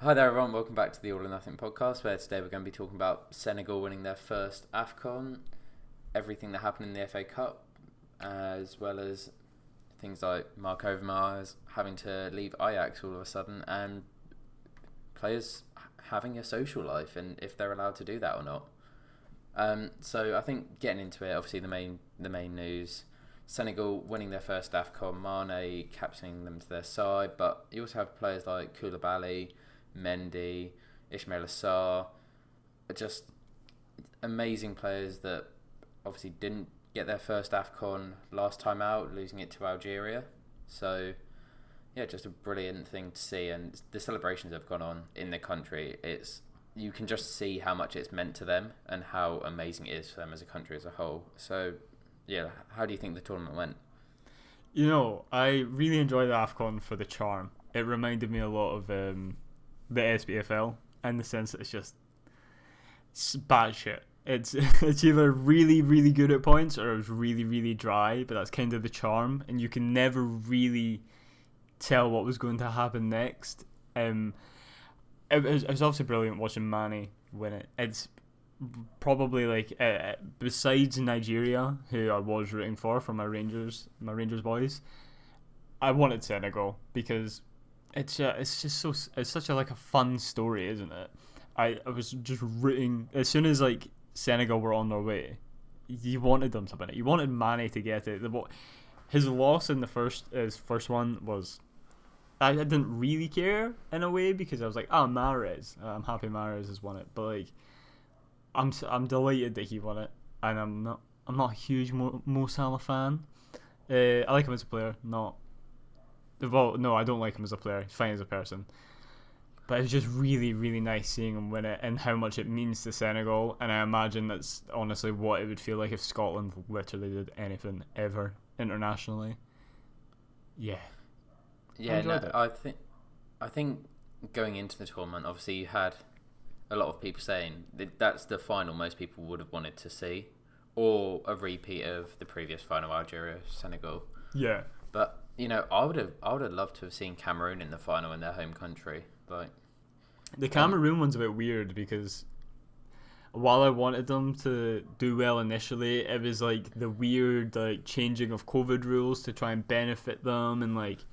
Hi there everyone, welcome back to the All or Nothing podcast, where today we're going to be talking about Senegal winning their first AFCON, everything that happened in the FA Cup, as well as things like Mark Overmars having to leave Ajax all of a sudden, and players having a social life, and if they're allowed to do that or not. So I think getting into it, obviously the main news, Senegal winning their first AFCON, Mane captaining them to their side, but you also have players like Koulibaly, Mendy, Ismail Assar, just amazing players that obviously didn't get their first AFCON last time out, losing it to Algeria. So yeah, just a brilliant thing to see, and the celebrations have gone on in the country. You can just see how much it's meant to them and how amazing it is for them as a country as a whole. So yeah, how do you think the tournament went? You know, I really enjoyed the AFCON for the charm. It reminded me a lot of the SPFL in the sense that it's bad shit. It's either really, really good at points or it's really, really dry, but that's kind of the charm, and you can never really tell what was going to happen next. It was obviously brilliant watching Mane win it. It's probably like besides Nigeria, who I was rooting for my Rangers boys, I wanted Senegal because it's such a fun story, isn't it? I was just rooting as soon as like Senegal were on their way. You wanted them to win it. You wanted Mane to get it. His loss in his first one was, I didn't really care in a way because I was like, Mahrez. I'm happy Mahrez has won it, but like, I'm delighted that he won it, and I'm not a huge Mo Salah fan. I like him as a player, no, I don't like him as a player. He's fine as a person, but it was just really, really nice seeing him win it and how much it means to Senegal. And I imagine that's honestly what it would feel like if Scotland literally did anything ever internationally. Yeah. Yeah, no, I think going into the tournament, obviously you had a lot of people saying that's the final most people would have wanted to see, or a repeat of the previous final, Algeria, Senegal. Yeah. But you know, I would have loved to have seen Cameroon in the final in their home country. Like the Cameroon one's a bit weird because while I wanted them to do well initially, it was like the weird like changing of COVID rules to try and benefit them, and like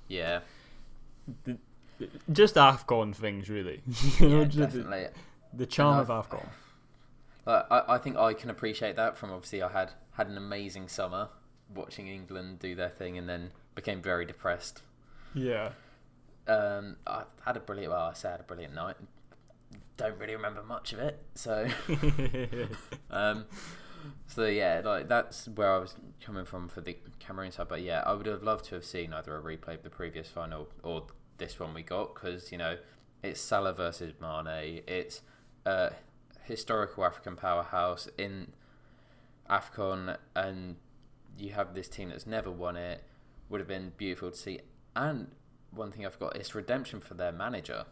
just AFCON things really. Definitely. The charm of AFCON. I think I can appreciate that from obviously I had an amazing summer watching England do their thing and then became very depressed. Yeah. I had a brilliant night. Don't really remember much of it, so so yeah, like that's where I was coming from for the Cameroon side. But yeah, I would have loved to have seen either a replay of the previous final or this one we got, because you know it's Salah versus Mane. It's a historical African powerhouse in AFCON, and you have this team that's never won it. Would have been beautiful to see. And one thing I forgot, it's redemption for their manager,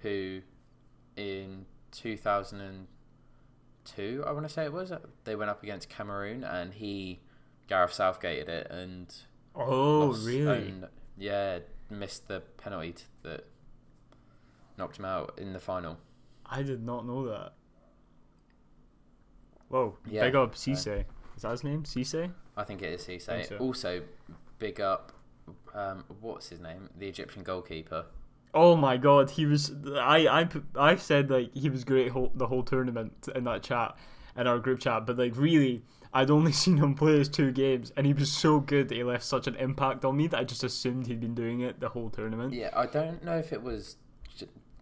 who in 2002, I want to say it was, they went up against Cameroon and Gareth Southgated it and really? And, yeah, missed the penalty that knocked him out in the final. I did not know that. Whoa, yeah, big up Cisse. Is that his name? Cisse? I think it is Cisse. So. Also, big up, what's his name? The Egyptian goalkeeper. Oh my god, he was. I've said like he was great the whole tournament in that chat, in our group chat, but like really, I'd only seen him play his 2 games, and he was so good that he left such an impact on me that I just assumed he'd been doing it the whole tournament. Yeah, I don't know if it was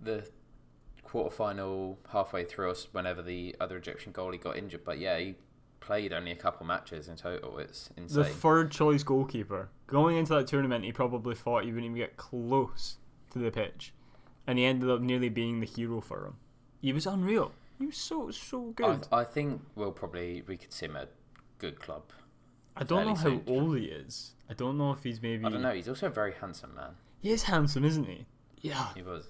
the quarterfinal halfway through us whenever the other Egyptian goalie got injured, but yeah, he played only a couple matches in total. It's insane. The third choice goalkeeper going into that tournament, he probably thought he wouldn't even get close to the pitch, and he ended up nearly being the hero for him. He was unreal. He was so good. I think we could see him at a good club. I don't know how old he is. I don't know if he's maybe. I don't know. He's also a very handsome man. He is handsome, isn't he? Yeah. He was.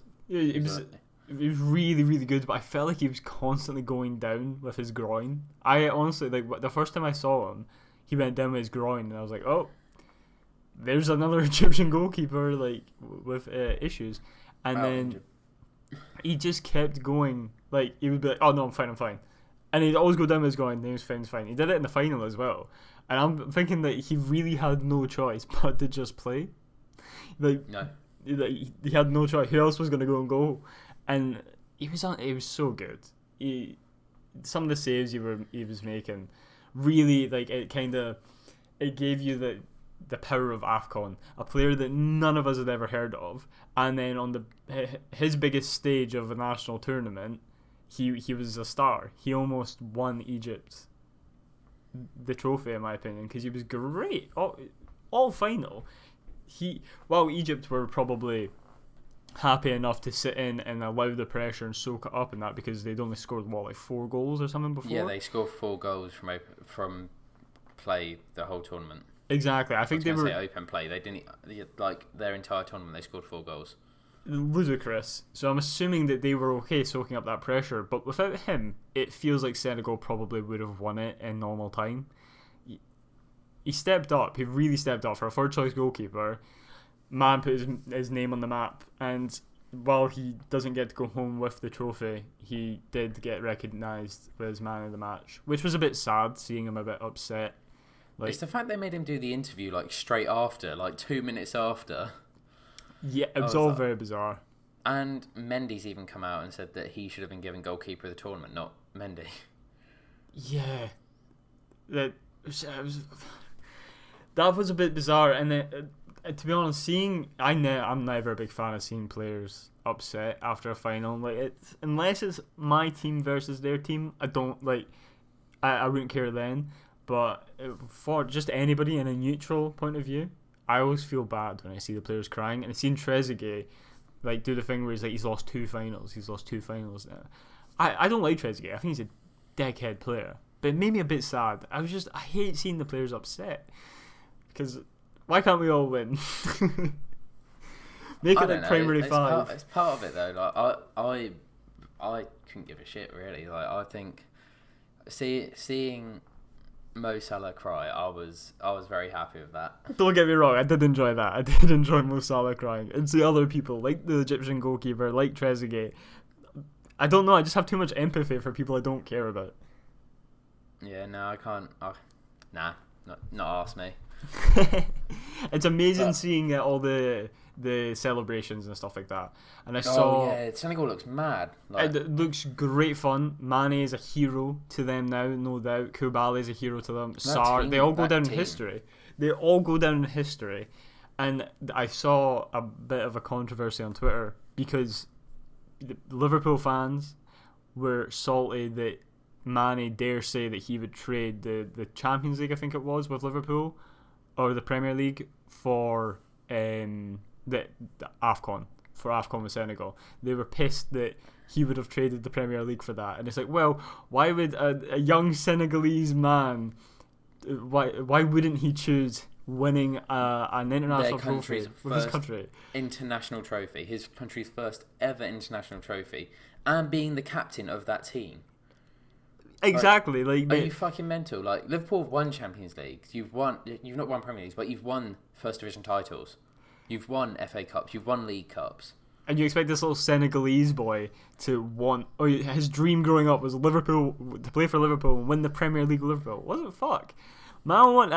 He was really, really good, but I felt like he was constantly going down with his groin. I honestly, like, the first time I saw him, he went down with his groin, and I was like, oh, there's another Egyptian goalkeeper like with issues. And then he just kept going. Like, he would be like, oh no, I'm fine. And he'd always go down with his going, no, he's fine. He did it in the final as well. And I'm thinking that he really had no choice but to just play. Like, No. He had no choice. Who else was going to go and goal? And he was so good. Some of the saves he was making, really, like, it gave you the power of AFCON, a player that none of us had ever heard of, and then on his biggest stage of a national tournament, he was a star. He almost won Egypt the trophy, in my opinion, because he was great all final. While Egypt were probably happy enough to sit in and allow the pressure and soak it up in that, because they'd only scored 4 goals or something before. Yeah, they scored 4 goals from play the whole tournament. Exactly. I think they were open play. They didn't, like, their entire tournament. They scored 4 goals. Ludicrous. So I'm assuming that they were okay soaking up that pressure, but without him, it feels like Senegal probably would have won it in normal time. He stepped up. He really stepped up for a third choice goalkeeper. Man put his name on the map, and while he doesn't get to go home with the trophy, he did get recognised as man of the match, which was a bit sad, seeing him a bit upset. Like, it's the fact they made him do the interview like straight after, like 2 minutes after. Yeah, it was all very bizarre. And Mendy's even come out and said that he should have been given goalkeeper of the tournament, not Mendy. Yeah, that was a bit bizarre. And to be honest, I'm never a big fan of seeing players upset after a final. Like, unless it's my team versus their team, I don't like. I wouldn't care then. But for just anybody in a neutral point of view, I always feel bad when I see the players crying. And I've seen Trezeguet like do the thing where he's like, he's lost 2 finals now. I don't like Trezeguet. I think he's a dickhead player, but it made me a bit sad. I hate seeing the players upset, because why can't we all win? Make it like primary 5. It's part of it though. Like I couldn't give a shit really. Like, I think seeing Mo Salah cry, I was very happy with that. Don't get me wrong, I did enjoy that. I did enjoy Mo Salah crying, and see other people like the Egyptian goalkeeper, like Trezeguet. I don't know, I just have too much empathy for people I don't care about. Yeah, no, I can't. Not ask me. It's amazing seeing all the celebrations and stuff like that. And I saw. Yeah, Senegal looks mad. Like, it looks great fun. Mane is a hero to them now, no doubt. Koulibaly is a hero to them. Sarr, they all go down in history. They all go down in history. And I saw a bit of a controversy on Twitter, because the Liverpool fans were salty that Mane dare say that he would trade the Champions League, I think it was, with Liverpool, or the Premier League, for the AFCON, for AFCON with Senegal. They were pissed that he would have traded the Premier League for that. And it's like, well, why would a young Senegalese man, why wouldn't he choose winning an international trophy with his country? International trophy, his country's first ever international trophy, and being the captain of that team. Exactly. Are you fucking mental? Like, Liverpool have won Champions League. You've not won Premier Leagues, but you've won First Division titles. You've won FA Cups. You've won League Cups. And you expect this little Senegalese boy to want... Oh, his dream growing up was Liverpool, to play for Liverpool and win the Premier League with Liverpool. What the fuck? Man,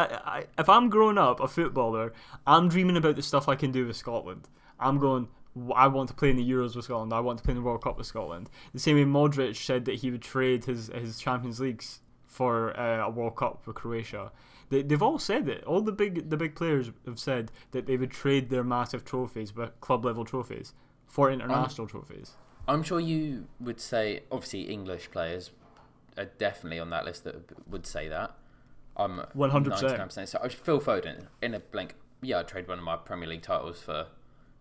if I'm growing up a footballer, I'm dreaming about the stuff I can do with Scotland. I'm going... I want to play in the Euros with Scotland. I want to play in the World Cup with Scotland. The same way Modric said that he would trade his Champions Leagues for a World Cup with Croatia. They've all said it. All the big players have said that they would trade their massive trophies, but club level trophies, for international trophies. I'm sure you would say, obviously English players are definitely on that list that would say that. I'm 100%. So Phil Foden, in a blink, I'd trade one of my Premier League titles for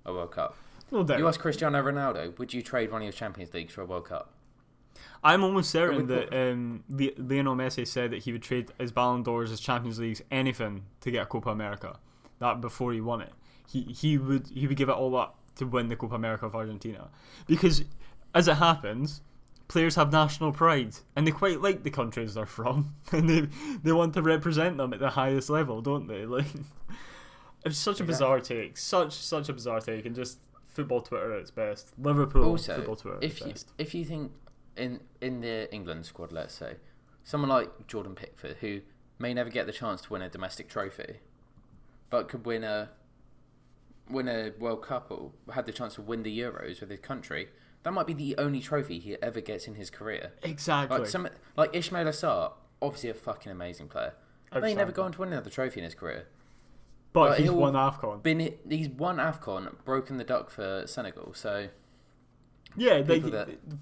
a World Cup. No doubt. You ask Cristiano Ronaldo, would you trade one of your Champions Leagues for a World Cup? I'm almost certain that Lionel Messi said that he would trade his Ballon d'Ors, his Champions Leagues, anything to get a Copa America. That before he won it, he would give it all up to win the Copa America of Argentina, because as it happens, players have national pride and they quite like the countries they're from, and they want to represent them at the highest level, don't they? Like, it's such a bizarre take, such a bizarre take, and just football Twitter at its best. Liverpool Also, football Twitter at its best. if you think in the England squad, let's say, someone like Jordan Pickford, who may never get the chance to win a domestic trophy, but could win a World Cup or had the chance to win the Euros with his country, that might be the only trophy he ever gets in his career. Exactly. Like Ismail Assar, obviously a fucking amazing player. But he never gone to win another trophy in his career. But he's won AFCON. He's won AFCON, broken the duck for Senegal. So yeah,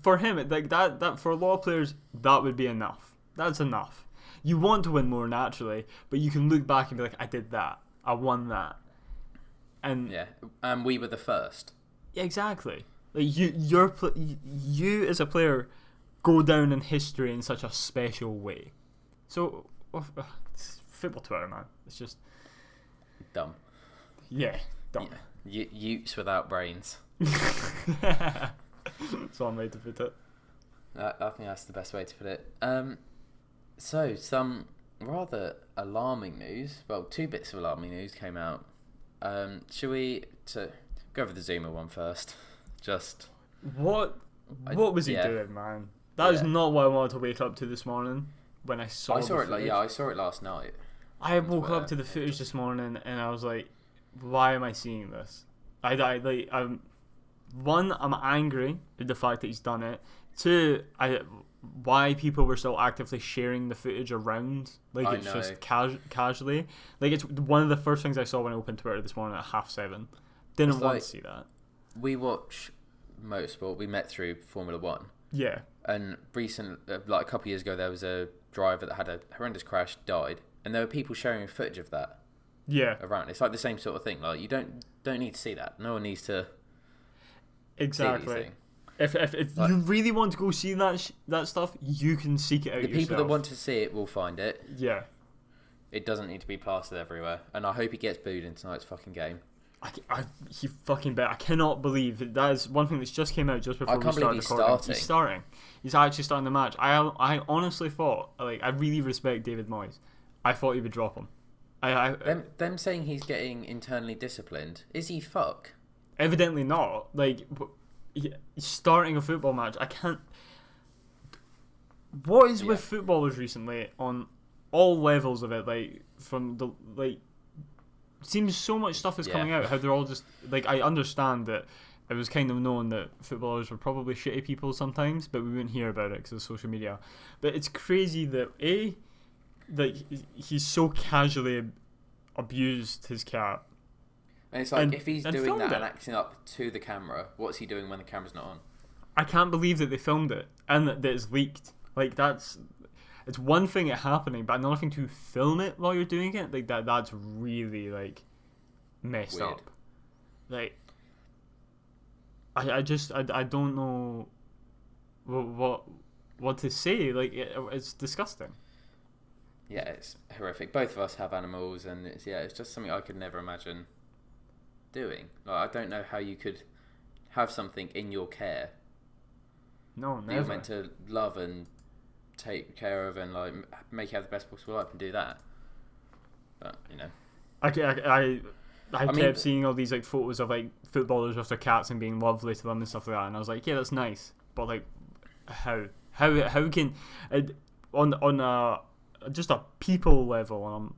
for him, like that for a lot of players, that would be enough. That's enough. You want to win more naturally, but you can look back and be like, I did that. I won that. And yeah, and we were the first. Exactly. Like you as a player go down in history in such a special way. So football Twitter, man, it's just dumb. Yeah, dumb. Yeah. Utes without brains. That's one way to put it. I think that's the best way to put it. So some rather alarming news. Well, two bits of alarming news came out. Should we go over the Zuma one first? Just what was he doing, man? That is not what I wanted to wake up to this morning when I saw. I saw it. I saw it last night. I woke up to the footage this morning and I was like, "Why am I seeing this?" I'm angry at the fact that he's done it. Two, why people were still actively sharing the footage around, like it's just casually. Like it's one of the first things I saw when I opened Twitter this morning at 7:30. Didn't want to see that. We watch motorsport. We met through Formula One. Yeah. And like a couple of years ago, there was a driver that had a horrendous crash, died, and there were people sharing footage of that. Yeah. Around. It's like the same sort of thing. Like you don't need to see that. No one needs to. Exactly. If you really want to go see that stuff, you can seek it out yourself. The people that want to see it will find it. Yeah. It doesn't need to be plastered everywhere. And I hope he gets booed in tonight's fucking game. He fucking bet. I cannot believe that is one thing that's just came out just before we started recording. He's starting. He's actually starting the match. I honestly thought, like, I really respect David Moyes. I thought he would drop him. Them saying he's getting internally disciplined. Is he fuck? Evidently not. Like, he's starting a football match. I can't. What is with footballers recently on all levels of it? Like, from the seems so much stuff is coming out. How they're all just like. I understand that it was kind of known that footballers were probably shitty people sometimes, but we wouldn't hear about it because of social media. But it's crazy that he's so casually abused his cap. And it's like, if he's doing that and acting up to the camera, what's he doing when the camera's not on? I can't believe that they filmed it and that it's leaked. Like, it's one thing it happening, but another thing to film it while you're doing it. Like, that's really, like, messed weird. up. Like, I don't know what to say. Like, it's disgusting. Yeah, it's horrific. Both of us have animals, and it's just something I could never imagine doing. Like, I don't know how you could have something in your care. No, never. You're meant to love and take care of and like make you have the best possible life and do that. But I kept seeing all these like photos of like footballers with their cats and being lovely to them and stuff like that, and I was like, yeah, that's nice, but like, how can on a just a people level, on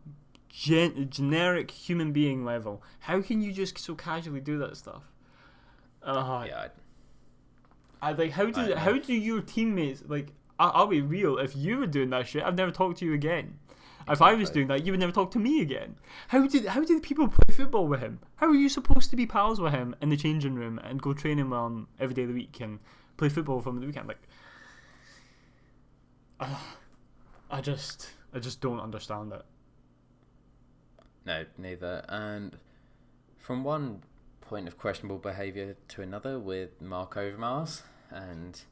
a generic human being level, how can you just so casually do that stuff? I like how do your teammates, like, I'll be real, if you were doing that shit, I'd never talk to you again. Exactly. If I was doing that, you would never talk to me again. How did people play football with him? How are you supposed to be pals with him in the changing room and go train him every day of the week and play football with him on the weekend? Like, I just don't understand it. No, neither. And from one point of questionable behaviour to another with Mark Overmars, and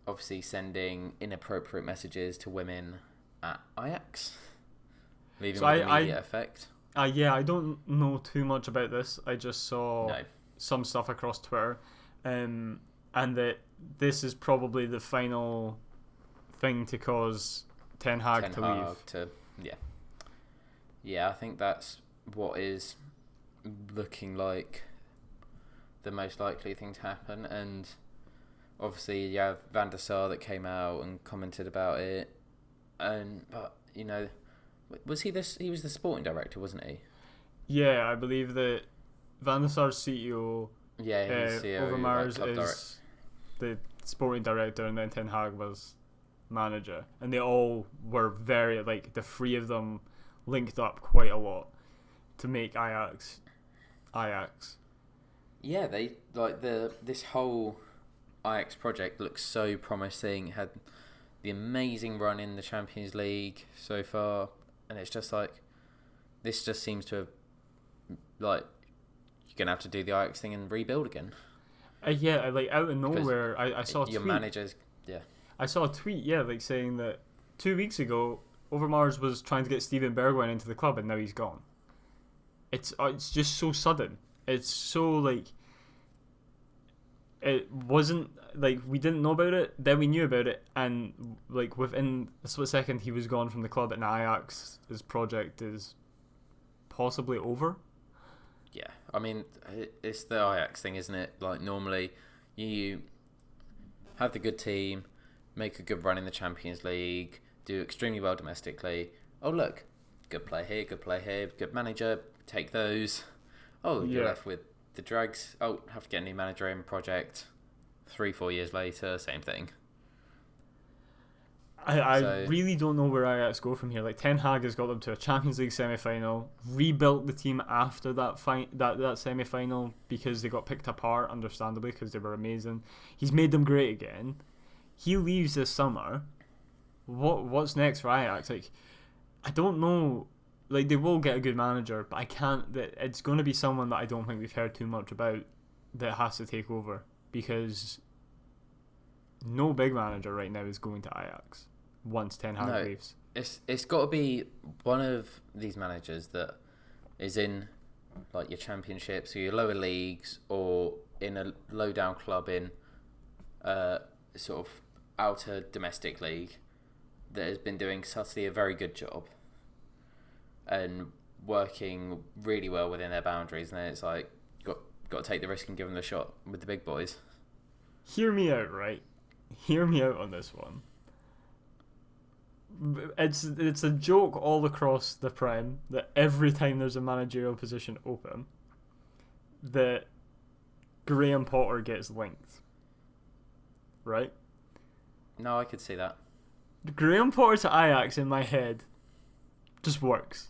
obviously sending inappropriate messages to women at Ajax, leaving with immediate effect. I don't know too much about this. I just saw some stuff across Twitter, and that this is probably the final thing to cause Ten Hag to leave. Yeah, I think that's what is looking like the most likely thing to happen. And obviously, you have Van der Sar that came out and commented about it. But was he this? He was the sporting director, wasn't he? Yeah, I believe that Van der Sar's CEO. Yeah, he's CEO. Overmars is the sporting director, and then Ten Hag was manager, and they all were very the three of them linked up quite a lot to make Ajax. Yeah, they this whole Ajax project looks so promising. Had the amazing run in the Champions League so far, and it's just this just seems to have you're gonna have to do the Ajax thing and rebuild again. Yeah, out of nowhere, I saw a tweet. Your managers, yeah. I saw a tweet, saying that 2 weeks ago, Overmars was trying to get Steven Bergwijn into the club, and now he's gone. It's just so sudden. It's so it wasn't we didn't know about it, then we knew about it, and within a split second he was gone from the club, and Ajax's project is possibly over. Yeah, I mean, it's the Ajax thing, isn't it? Normally you have the good team, make a good run in the Champions League, do extremely well domestically. Oh, look, good play here, good manager, take those. Oh, you're left with the dregs. Oh, have to get a new manager in project. 3-4 years later, same thing. I really don't know where Ajax go from here. Ten Hag has got them to a Champions League semi-final, rebuilt the team after that semi-final because they got picked apart, understandably, because they were amazing. He's made them great again. He leaves this summer. What's next for Ajax? I don't know. They will get a good manager, but I can't. It's going to be someone that I don't think we've heard too much about that has to take over, because no big manager right now is going to Ajax once Ten Hag leaves. It's got to be one of these managers that is in your championships or your lower leagues, or in a low down club in sort of outer domestic league that has been doing subtly a very good job and working really well within their boundaries, and then it's got to take the risk and give them the shot with the big boys. Hear me out, right? Hear me out on this one. It's a joke all across the Prem that every time there's a managerial position open, that Graham Potter gets linked. Right? No, I could see that. Graham Potter to Ajax in my head just works.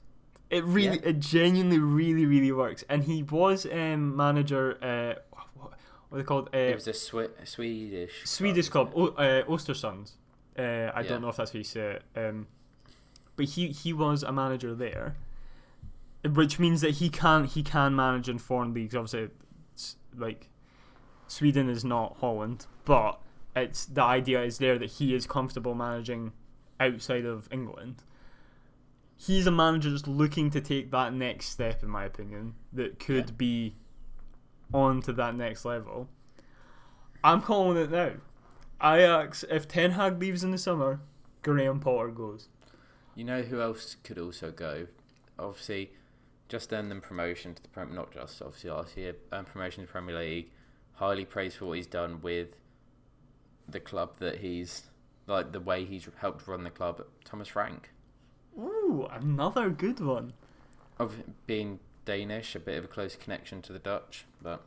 It genuinely really, really works. And he was manager. What are they called? It was a Swedish club. Ostersunds. I don't know if that's how you say it. But he was a manager there, which means that he can manage in foreign leagues. Obviously, Sweden is not Holland, but it's the idea is there that he is comfortable managing outside of England. He's a manager just looking to take that next step, in my opinion, that could be on to that next level. I'm calling it now. Ajax, if Ten Hag leaves in the summer, Graham Potter goes. You know who else could also go? Obviously, just earned them promotion to the Premier, not just obviously last year, promotion to the Premier League. Highly praised for what he's done with the club that he's the way he's helped run the club. Thomas Frank. Ooh, another good one. Of being Danish, a bit of a close connection to the Dutch, but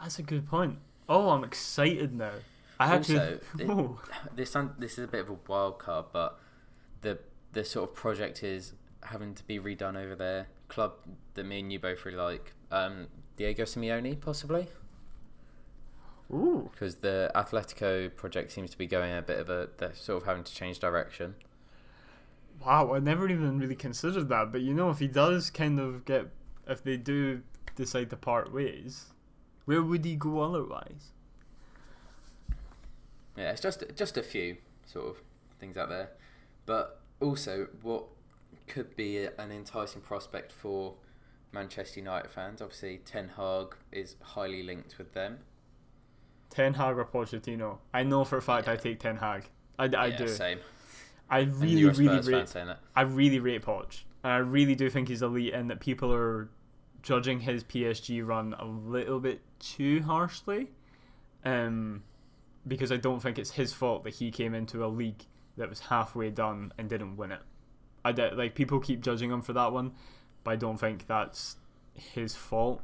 that's a good point. Oh, I'm excited now. This is a bit of a wild card, but the sort of project is having to be redone over there. Club that me and you both really like, Diego Simeone, possibly. Ooh, because the Atletico project seems to be going a bit of they're sort of having to change direction. Wow, I never even really considered that. But if he does if they do decide to part ways, where would he go otherwise? Yeah, it's just a few sort of things out there. But also, what could be an enticing prospect for Manchester United fans, obviously Ten Hag is highly linked with them. Ten Hag or Pochettino? I know for a fact I take Ten Hag. I do. Same. I really rate Poch, and I really do think he's elite, and that people are judging his PSG run a little bit too harshly, because I don't think it's his fault that he came into a league that was halfway done and didn't win it. People keep judging him for that one, but I don't think that's his fault.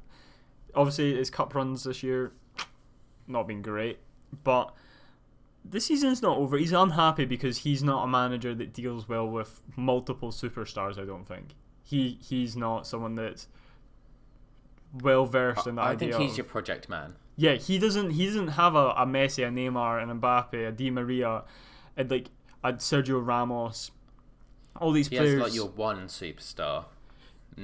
Obviously, his cup runs this year not been great, but the season's not over. He's unhappy because he's not a manager that deals well with multiple superstars. I don't think he's not someone that's well versed in the idea. I think he's your project man. Yeah, he doesn't have a Messi, a Neymar, an Mbappe, a Di Maria, and a Sergio Ramos. All these players. He has your one superstar.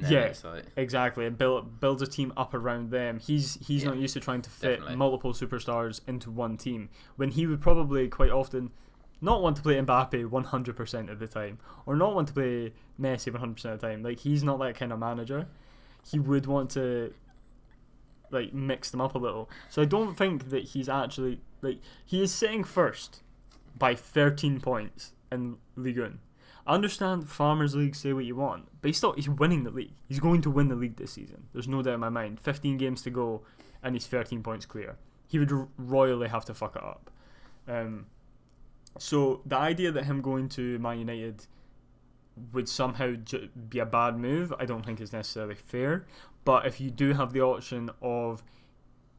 Yeah, exactly. And builds a team up around them. He's not used to trying to fit multiple superstars into one team, when he would probably quite often not want to play Mbappe 100% of the time, or not want to play Messi 100% of the time. He's not that kind of manager. He would want to mix them up a little. So I don't think that he's actually he is sitting first by 13 points in Ligue 1. I understand Farmers League, say what you want, but he's winning the league. He's going to win the league this season. There's no doubt in my mind. 15 games to go, and he's 13 points clear. He would royally have to fuck it up. So the idea that him going to Man United would somehow be a bad move, I don't think is necessarily fair. But if you do have the option of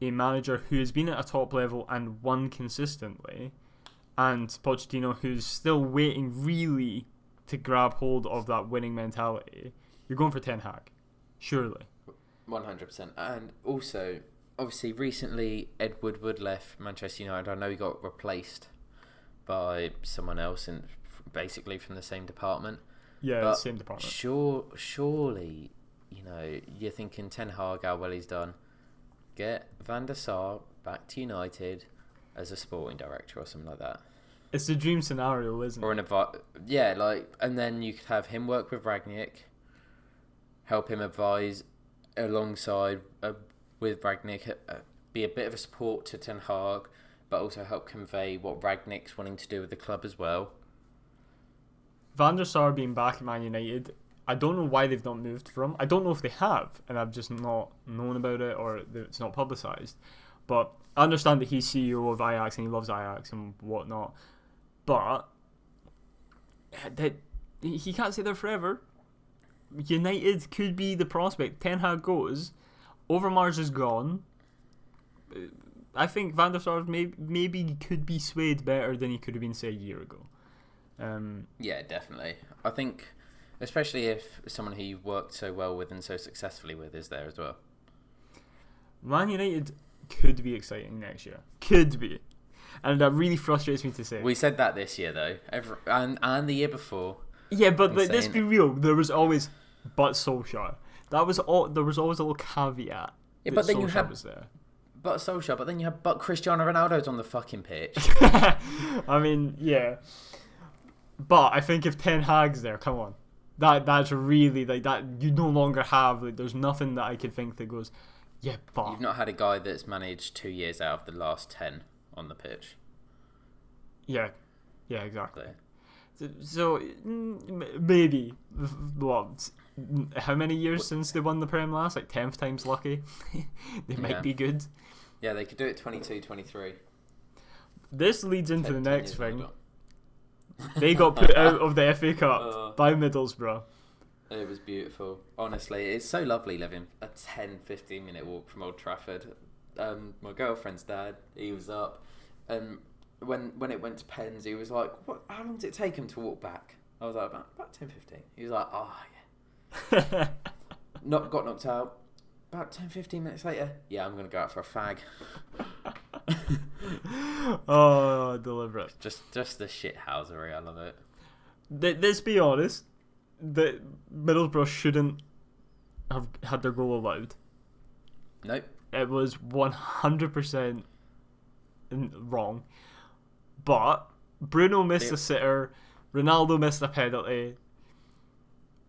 a manager who has been at a top level and won consistently, and Pochettino who's still waiting really to grab hold of that winning mentality, you're going for Ten Hag, surely. 100%. And also, obviously, recently Ed Woodward left Manchester United. I know he got replaced by someone else, and basically from the same department. Yeah, but same department. Surely, you're thinking Ten Hag, how well he's done. Get Van der Sar back to United as a sporting director or something like that. It's the dream scenario, isn't it? Or and then you could have him work with Rangnick, help him advise alongside with Rangnick, be a bit of a support to Ten Hag, but also help convey what Rangnick's wanting to do with the club as well. Van der Sar being back at Man United, I don't know why they've not moved from. I don't know if they have, and I've just not known about it, or it's not publicised. But I understand that he's CEO of Ajax and he loves Ajax and whatnot. But he can't stay there forever. United could be the prospect. Ten Hag goes, Overmars is gone. I think Van der Sar maybe could be swayed better than he could have been, say, a year ago. Yeah, definitely. I think, especially if someone who you've worked so well with and so successfully with is there as well. Man United could be exciting next year. Could be. And that really frustrates me to say. We said that this year, though. And the year before. Yeah, but let's be real. There was always but Solskjaer. There was always a little caveat. Yeah, but then Solskjaer was there. But Solskjaer, but then you have Cristiano Ronaldo's on the fucking pitch. I mean, yeah. But I think if Ten Hag's there, come on. That's really that you no longer have there's nothing that I could think that goes, yeah, but you've not had a guy that's managed 2 years out of the last 10 on the pitch. Yeah, exactly. So maybe what? How many years since they won the Prem last? 10th time's lucky. They might be good. Yeah, they could do it 22-23. This leads into the next thing. They got put out of the FA Cup by Middlesbrough. It was beautiful. Honestly, it's so lovely living a 10-15 minute walk from Old Trafford. My girlfriend's dad, he was up, and when it went to pens, he was like, "What? How long does it take him to walk back?" I was like, "About 10-15." He was like, "Oh yeah." Got knocked out. About 10-15 minutes later, yeah, I'm gonna go out for a fag. Oh, deliberate. Just the shithousery. I love it. Let's be honest. The Middlesbrough shouldn't have had their goal allowed. Nope. It was 100% wrong. But Bruno missed a sitter. Ronaldo missed a penalty.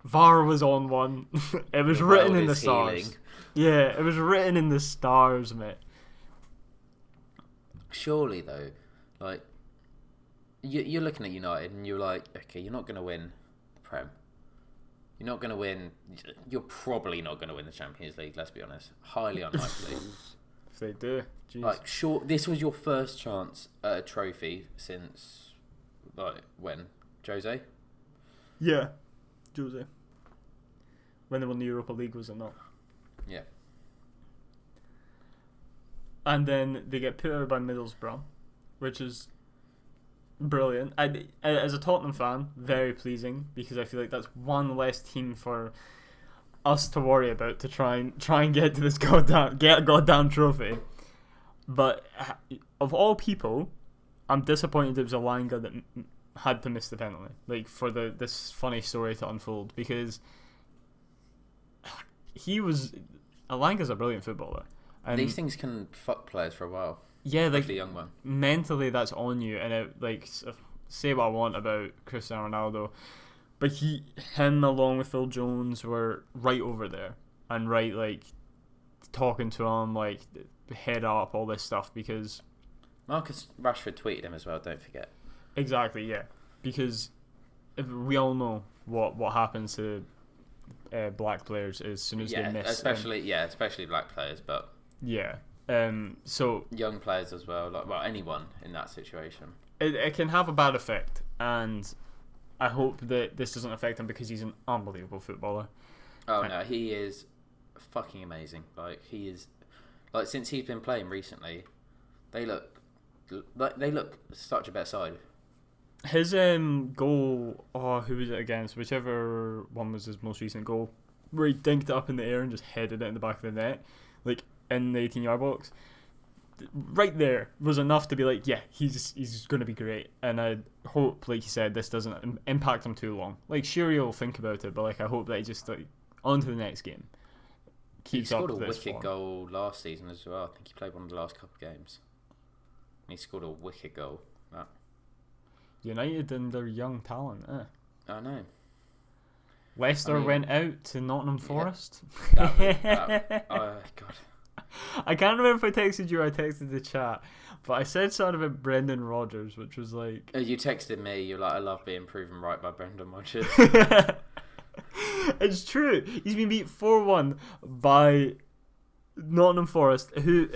VAR was on one. It was written in the stars. Healing. Yeah, it was written in the stars, mate. Surely, though, you're looking at United and you're like, okay, you're not going to win the Prem. You're not going to win. You're probably not going to win the Champions League. Let's be honest. Highly unlikely. If they do, jeez. Like, sure, this was your first chance at a trophy since, like, when? Jose? Yeah, Jose. When they won the Europa League, was it not? Yeah. And then they get put out by Middlesbrough, which is brilliant. As a Tottenham fan, very pleasing, because I feel like that's one less team for us to worry about to try and get to this goddamn trophy. But of all people, I'm disappointed it was Alanga that had to miss the penalty, like, for this funny story to unfold, because Alanga's a brilliant footballer. And these things can fuck players for a while. Yeah, like, especially young one. Mentally that's on you, and it, like, say what I want about Cristiano Ronaldo, but him along with Phil Jones were right over there and right, like, talking to him, like, head up, all this stuff, because Marcus Rashford tweeted him as well, don't forget. Exactly, yeah, because we all know what happens to black players as soon as they miss, especially black players, but so young players as well, like, well, anyone in that situation, it can have a bad effect, and I hope that this doesn't affect him, because he's an unbelievable footballer. No, he is fucking amazing. Like, he is, like, since he's been playing recently, they look such a better side. His goal, who was it against? Whichever one was his most recent goal, where he dinked it up in the air and just headed it in the back of the net, like, in the 18-yard box. Right there was enough to be like, yeah, he's going to be great. And I hope, like you said, this doesn't impact him too long. Like, sure, he'll think about it, but, like, I hope that he just, like, on to the next game. He scored a wicked goal last season as well. I think he played one of the last couple of games. And he scored a wicked goal. United and their young talent, I know. Leicester went out to Nottingham Forest. God. I can't remember if I texted you or I texted the chat, but I said something about Brendan Rodgers, which was like... You texted me, you're like, I love being proven right by Brendan Rodgers. It's true. He's been beat 4-1 by Nottingham Forest, who...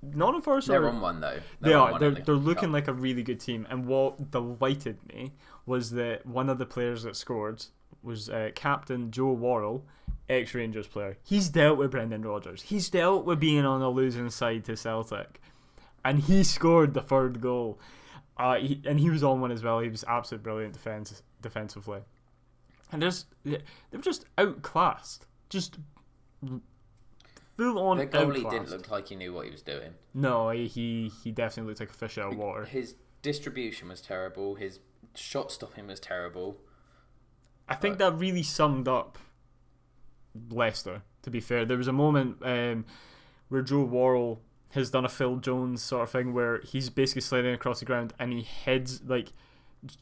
Nottingham Forest they're on one, though. They're looking like a really good team, and what delighted me was that one of the players that scored was Captain Joe Worrell, ex-Rangers player. He's dealt with Brendan Rodgers. He's dealt with being on a losing side to Celtic, and he scored the third goal. He was on one as well. He was absolutely brilliant defensively, and they were just outclassed. Just full on. The goalie didn't look like he knew what he was doing. No, he definitely looked like a fish out of water. His distribution was terrible. His shot stopping was terrible. I think that really summed up Leicester, to be fair. There was a moment where Joe Worrell has done a Phil Jones sort of thing where he's basically sliding across the ground and he heads, like,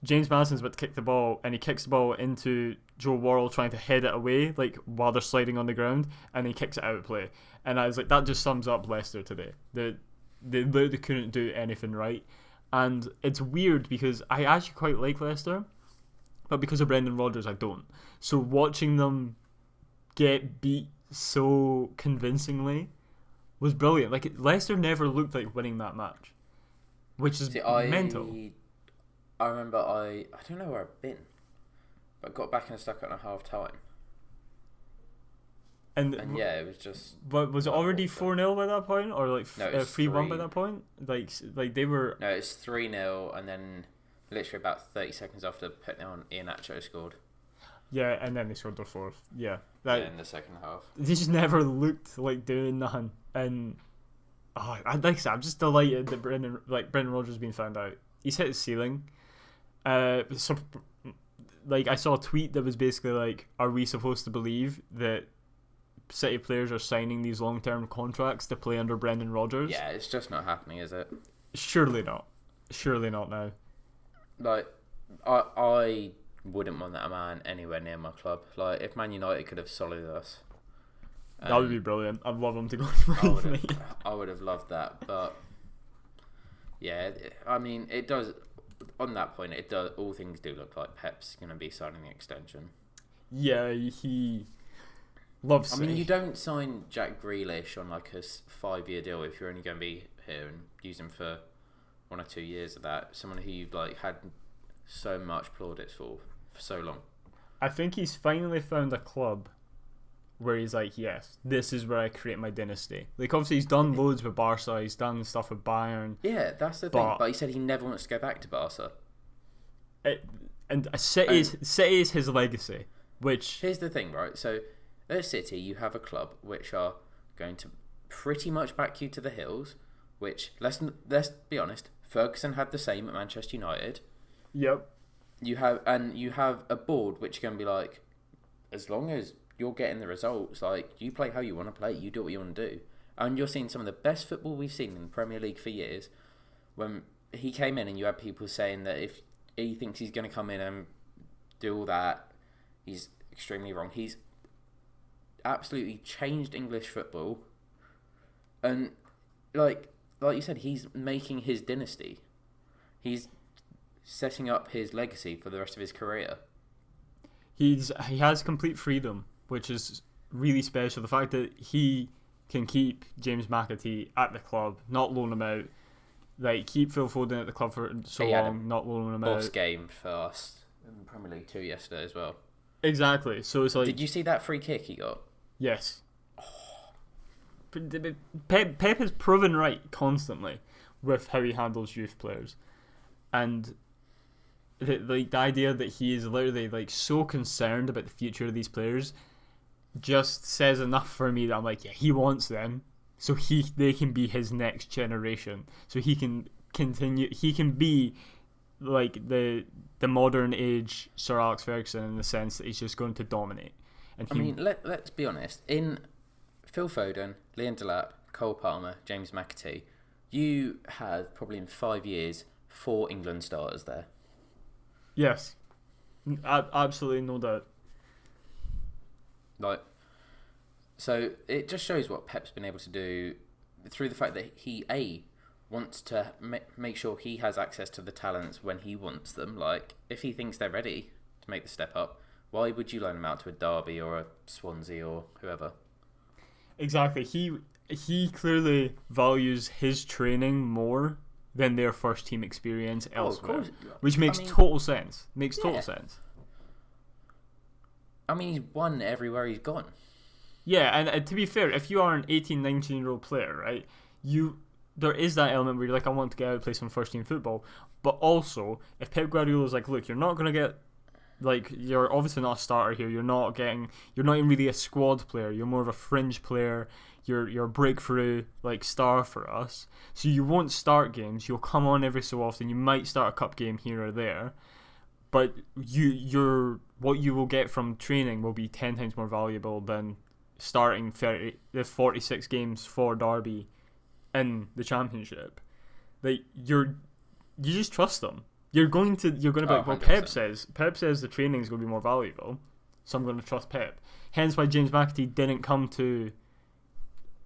James Maddison's about to kick the ball and he kicks the ball into Joe Worrell trying to head it away, like, while they're sliding on the ground, and he kicks it out of play. And I was like, that just sums up Leicester today. They literally couldn't do anything right. And it's weird because I actually quite like Leicester, but because of Brendan Rodgers, I don't. So watching them get beat so convincingly was brilliant. Like, Leicester never looked like winning that match, which is mental. I remember I don't know where I've been, but got back and stuck at a half time. And yeah, it was just. But was it already 4-0 by that point, or like 3-1 by that point? Like they were. No, it's 3-0, and then literally about 30 seconds after putting it on, Iheanacho scored. Yeah, and then they scored their fourth. Yeah, in the second half. They just never looked like doing nothing, and like I said, I'm just delighted that Brendan Rodgers has been found out. He's hit his ceiling. So, like, I saw a tweet that was basically like, "Are we supposed to believe that City players are signing these long-term contracts to play under Brendan Rodgers?" Yeah, it's just not happening, is it? Surely not. Surely not now. Like, I wouldn't want that man anywhere near my club. Like, if Man United could have solid us, that would be brilliant. I'd love him to go to Man United. I would have loved that, but yeah, I mean, it does. On that point, it does. All things do look like Pep's going to be signing the extension. Yeah, he loves. I mean, you don't sign Jack Grealish on like a 5-year deal if you're only going to be here and use him for 1 or 2 years of that. Someone who you've like had so much plaudits for so long. I think he's finally found a club where he's like, yes, this is where I create my dynasty. Like, obviously, he's done loads with Barca, he's done stuff with Bayern. Yeah, that's the thing. But he said he never wants to go back to Barca. City is his legacy, which... Here's the thing, right? So, at City, you have a club which are going to pretty much back you to the hills, which, let's be honest, Ferguson had the same at Manchester United. Yep. You have a board which are going to be like, as long as you're getting the results, like, you play how you want to play, you do what you want to do. And you're seeing some of the best football we've seen in the Premier League for years. When he came in and you had people saying that if he thinks he's going to come in and do all that, he's extremely wrong. He's absolutely changed English football. And, like you said, he's making his dynasty. He's setting up his legacy for the rest of his career. He has complete freedom, which is really special. The fact that he can keep James McAtee at the club, not loan him out, like keep Phil Foden at the club for so long, not loan him out. Boss game for us in Premier League 2 yesterday as well. Exactly. So it's like, did you see that free kick he got? Yes. Pep has proven right constantly with how he handles youth players, and the idea that he is literally like so concerned about the future of these players just says enough for me that I'm like, yeah, he wants them, so they can be his next generation, so he can continue. He can be like the modern age Sir Alex Ferguson in the sense that he's just going to dominate. And I mean, let's be honest. In Phil Foden, Liam Delap, Cole Palmer, James McAtee, you had probably in 5 years 4 England starters there. Yes, absolutely no doubt. Like, so it just shows what Pep's been able to do through the fact that he wants to make sure he has access to the talents when he wants them. Like, if he thinks they're ready to make the step up, why would you loan them out to a Derby or a Swansea or whoever? Exactly. He clearly values his training more than their first team experience elsewhere, which makes total sense. Total sense. I mean, he's won everywhere he's gone. Yeah, and to be fair, if you are an 18, 19-year-old player, right, there is that element where you're like, I want to get out and play some first team football. But also, if Pep Guardiola's like, look, you're not going to get, like, you're obviously not a starter here. You're not even really a squad player. You're more of a fringe player. You're a breakthrough like star for us. So you won't start games. You'll come on every so often. You might start a cup game here or there, but what you will get from training will be 10 times more valuable than starting 46 games for Derby in the Championship. Like, you just trust them. You're going to be like, well, 100%. Pep says the training is going to be more valuable, so I'm going to trust Pep. Hence why James McAtee didn't come to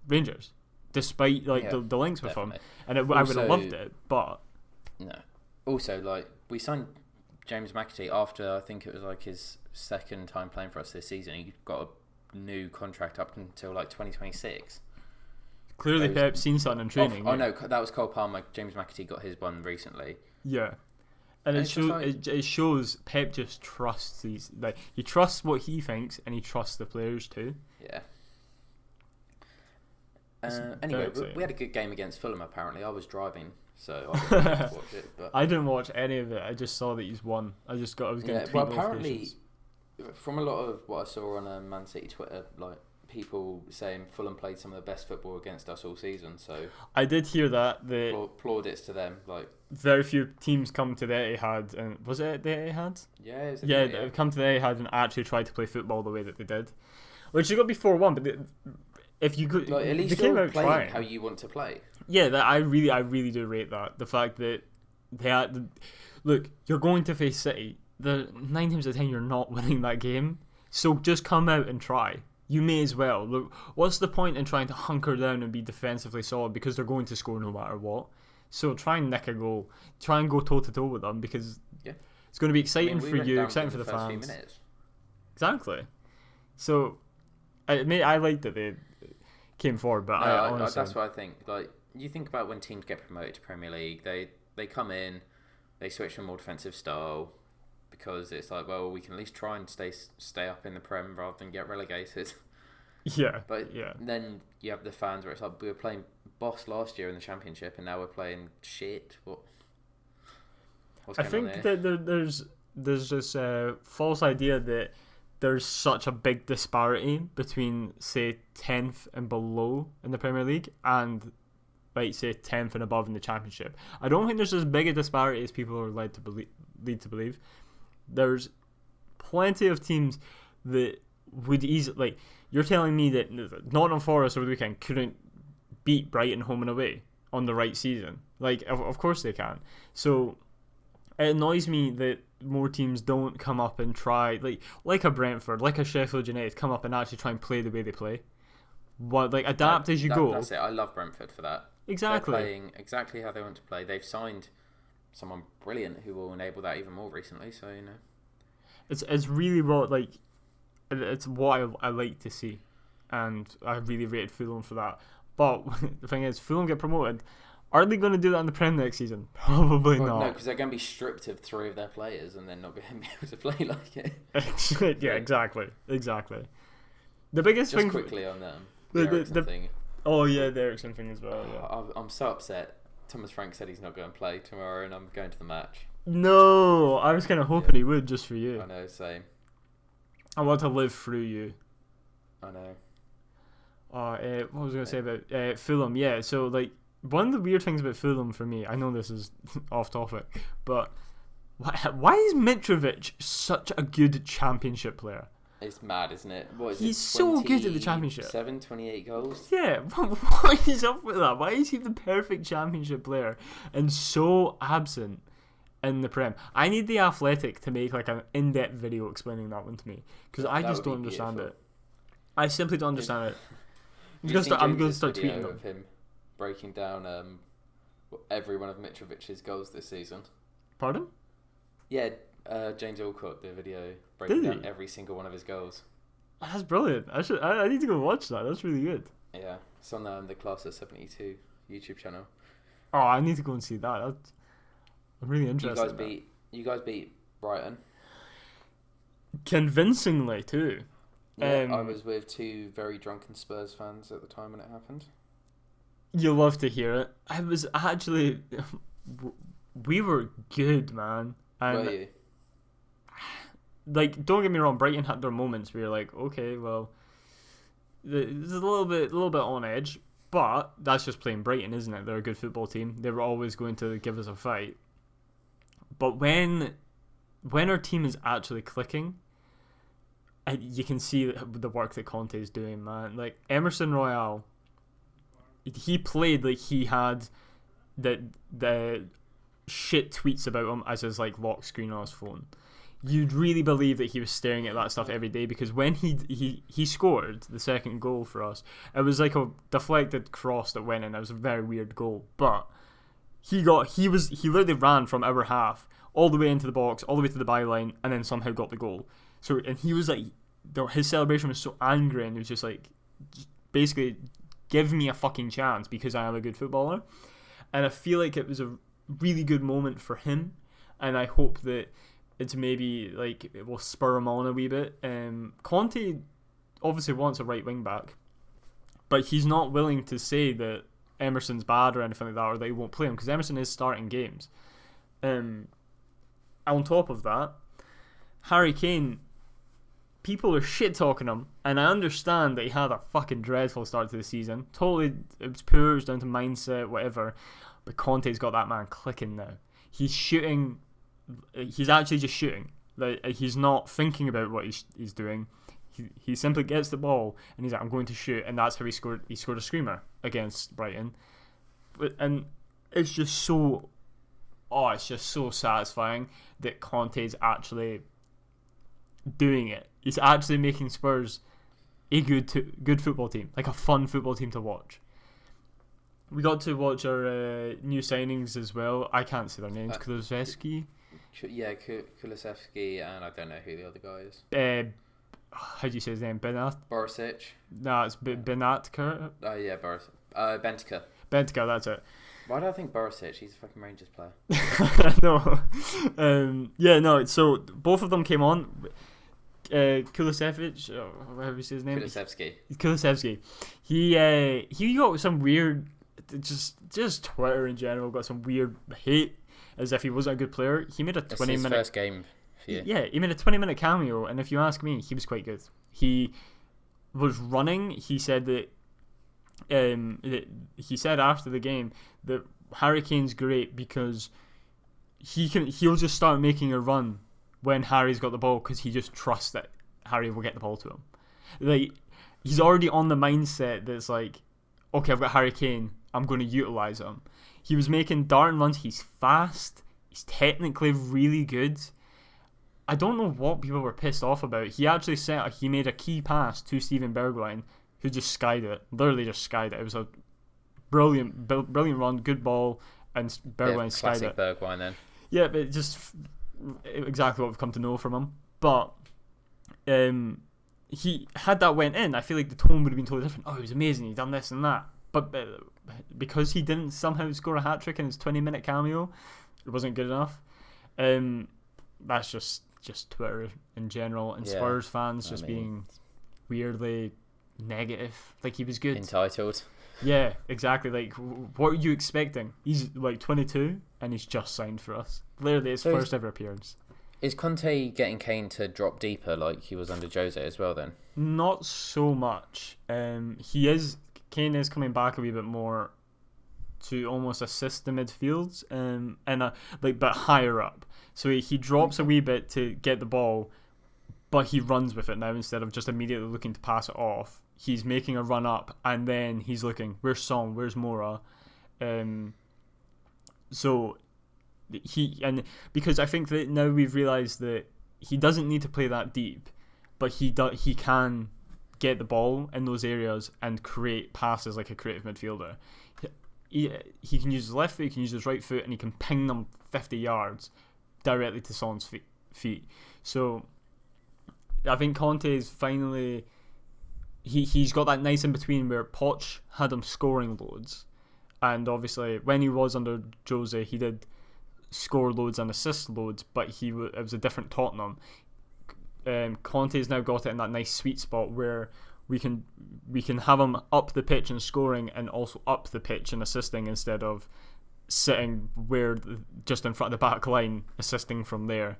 Rangers, despite the links with him, and I would have loved it, but no. Also, like, we signed James McAtee after I think it was like his second time playing for us this season. He got a new contract up until like 2026. Clearly, Pep's seen something in training. Oh no, that was Cole Palmer. James McAtee got his one recently. Yeah. And it shows Pep just trusts these. Like, he trusts what he thinks, and he trusts the players too. Yeah. Anyway, we had a good game against Fulham. Apparently, I was driving, so I didn't get to watch it. But I didn't watch any of it. I just saw that he's won. I was getting tweet apparently, from a lot of what I saw on Man City Twitter, like, people saying Fulham played some of the best football against us all season. So I did hear that. Plaudits to them. Like, very few teams come to the Etihad, and was it the Etihad? Yeah, they come to the Etihad and actually try to play football the way that they did, which you got to be 4-1. But if you could, like, at least they you're came playing how you want to play. Yeah, I really do rate that. The fact that look, you're going to face City. The 9 times out of 10 you're not winning that game, so just come out and try. You may as well. Look, what's the point in trying to hunker down and be defensively solid, because they're going to score no matter what? So try and nick a goal. Try and go toe to toe with them, because it's going to be exciting for you, exciting for the fans. Exactly. So, I like that they came forward, but I honestly... that's what I think. Like, you think about when teams get promoted to Premier League, they come in, they switch to a more defensive style because it's like, well, we can at least try and stay up in the Prem rather than get relegated. Yeah. But then you have the fans where it's like, we were playing boss last year in the Championship and now we're playing shit. What's going on there? I think that there's this false idea that there's such a big disparity between, say, 10th and below in the Premier League and, like, say, 10th and above in the Championship. I don't think there's as big a disparity as people are led to believe. There's plenty of teams that would easily... Like, you're telling me that Nottingham Forest over the weekend couldn't beat Brighton home and away on the right season. Like, of course they can. So it annoys me that more teams don't come up and try, like a Brentford, like a Sheffield United, come up and actually try and play the way they play. What, like, adapt as you go. That's it. I love Brentford for that. Exactly. They're playing exactly how they want to play. They've signed someone brilliant who will enable that even more recently. So, you know, it's really what, like, it's what I like to see, and I really rated Fulham for that. But the thing is, Fulham get promoted. Are they going to do that in the Prem next season? Probably not. No, because they're going to be stripped of 3 of their players and then not going to be able to play like it. Yeah, exactly. The biggest just thing quickly on them, the Ericsson thing. Oh yeah, the Ericsson thing as well. Yeah. I'm so upset. Thomas Frank said he's not going to play tomorrow, and I'm going to the match. No, I was kind of hoping he would, just for you. I know, same. I want to live through you. I know. What was I going to say about Fulham? Yeah, so, like, one of the weird things about Fulham for me, I know this is off topic, but why is Mitrovic such a good Championship player? It's mad, isn't it? What is He's so good at the Championship. 28 goals? Yeah, what is up with that? Why is he the perfect Championship player and so absent in the Prem? I need The Athletic to make, like, an in-depth video explaining that one to me, because I just don't understand it. I simply don't understand it. I'm going to start tweeting of him breaking down every one of Mitrovic's goals this season. Pardon? Yeah, James Alcott, the video breaking down every single one of his goals. That's brilliant. I need to go watch that. That's really good. Yeah, it's on the Class of 72 YouTube channel. Oh, I need to go and see that. I'm really interested. You guys beat Brighton convincingly too. Yeah, I was with 2 very drunken Spurs fans at the time when it happened. You love to hear it. I was actually... We were good, man. And, were you? Like, don't get me wrong, Brighton had their moments where you're like, okay, well, it's a little bit on edge, but that's just playing Brighton, isn't it? They're a good football team. They were always going to give us a fight. But when our team is actually clicking, you can see the work that Conte is doing, man. Like, Emerson Royale, he played like he had the shit tweets about him as his, like, lock screen on his phone. You'd really believe that he was staring at that stuff every day, because when he scored the second goal for us, it was like a deflected cross that went in. It was a very weird goal, but he literally ran from our half all the way into the box, all the way to the byline, and then somehow got the goal. So, and he was like, his celebration was so angry, and he was just like, basically, give me a fucking chance because I am a good footballer. And I feel like it was a really good moment for him, and I hope that it's maybe, like, it will spur him on a wee bit. Conte obviously wants a right wing back, but he's not willing to say that Emerson's bad or anything like that, or that he won't play him, because Emerson is starting games. On top of that, Harry Kane, people are shit talking him, and I understand that he had a fucking dreadful start to the season. Totally, it was poor, it was down to mindset, whatever. But Conte's got that man clicking now. He's shooting. He's actually just shooting. Like, he's not thinking about what he's doing. He simply gets the ball and he's like, I'm going to shoot, and that's how he scored. He scored a screamer against Brighton, and it's just so. Oh, it's just so satisfying that Conte's actually doing it. He's actually making Spurs a good football team, like a fun football team to watch. We got to watch our new signings as well. I can't say their names. Kulusevski. Yeah, Kulusevski, and I don't know who the other guy is. how do you say his name? Benat? Borisic. No, it's Benatka. Oh yeah, Boris. Bentica. Bentka, that's it. Why do I think Borisic? He's a fucking Rangers player. No. No. So both of them came on. Kulisevich, however you say his name. Kulisevsky. He got some weird, just Twitter in general got some weird hate as if he wasn't a good player. He made a 20-minute first game for you. Yeah, he made a 20-minute cameo, and if you ask me, he was quite good. He was running. He said that. He said after the game that Harry Kane's great because he'll just start making a run when Harry's got the ball because he just trusts that Harry will get the ball to him. Like, he's already on the mindset that's like, okay, I've got Harry Kane, I'm going to utilise him. He was making darting runs. He's fast. He's technically really good. I don't know what people were pissed off about. He actually he made a key pass to Steven Bergwijn, who just skied it. Literally just skied it. It was a brilliant run, good ball, and Bergwijn skied it. Classic Bergwijn then. Yeah, but just exactly what we've come to know from him. But he had that went in, I feel like the tone would have been totally different. Oh, he was amazing. He done this and that. But because he didn't somehow score a hat trick in his 20-minute cameo, it wasn't good enough. That's just Twitter in general, and Spurs fans being weirdly negative. Like, he was good. Entitled. Yeah, exactly. Like, what are you expecting? He's like 22 and he's just signed for us. Literally his first ever appearance. Is Conte getting Kane to drop deeper like he was under Jose as well then? Not so much. Kane is coming back a wee bit more to almost assist the midfields, but higher up. So he drops a wee bit to get the ball, but he runs with it now instead of just immediately looking to pass it off. He's making a run up, and then he's looking, where's Son, where's Mora? Because I think that now we've realised that he doesn't need to play that deep, but he can get the ball in those areas and create passes like a creative midfielder. He can use his left foot, he can use his right foot, and he can ping them 50 yards directly to Son's feet. So I think Conte is finally... He's got that nice in between where Poch had him scoring loads, and obviously when he was under Jose, he did score loads and assist loads, but it was a different Tottenham. Conte's now got it in that nice sweet spot where we can have him up the pitch and scoring, and also up the pitch and assisting instead of sitting just in front of the back line assisting from there,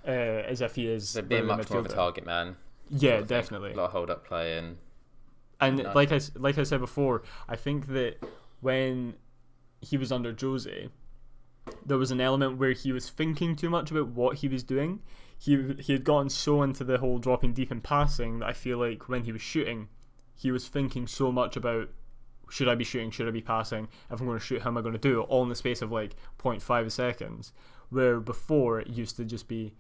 as if he is. So being much more of a target man. Yeah, definitely. A lot of hold up play and like I said before, I think that when he was under Jose, there was an element where he was thinking too much about what he was doing. He had gotten so into the whole dropping deep and passing that I feel like when he was shooting, he was thinking so much about, should I be shooting, should I be passing, if I'm going to shoot, how am I going to do it, all in the space of like 0.5 seconds, where before it used to just be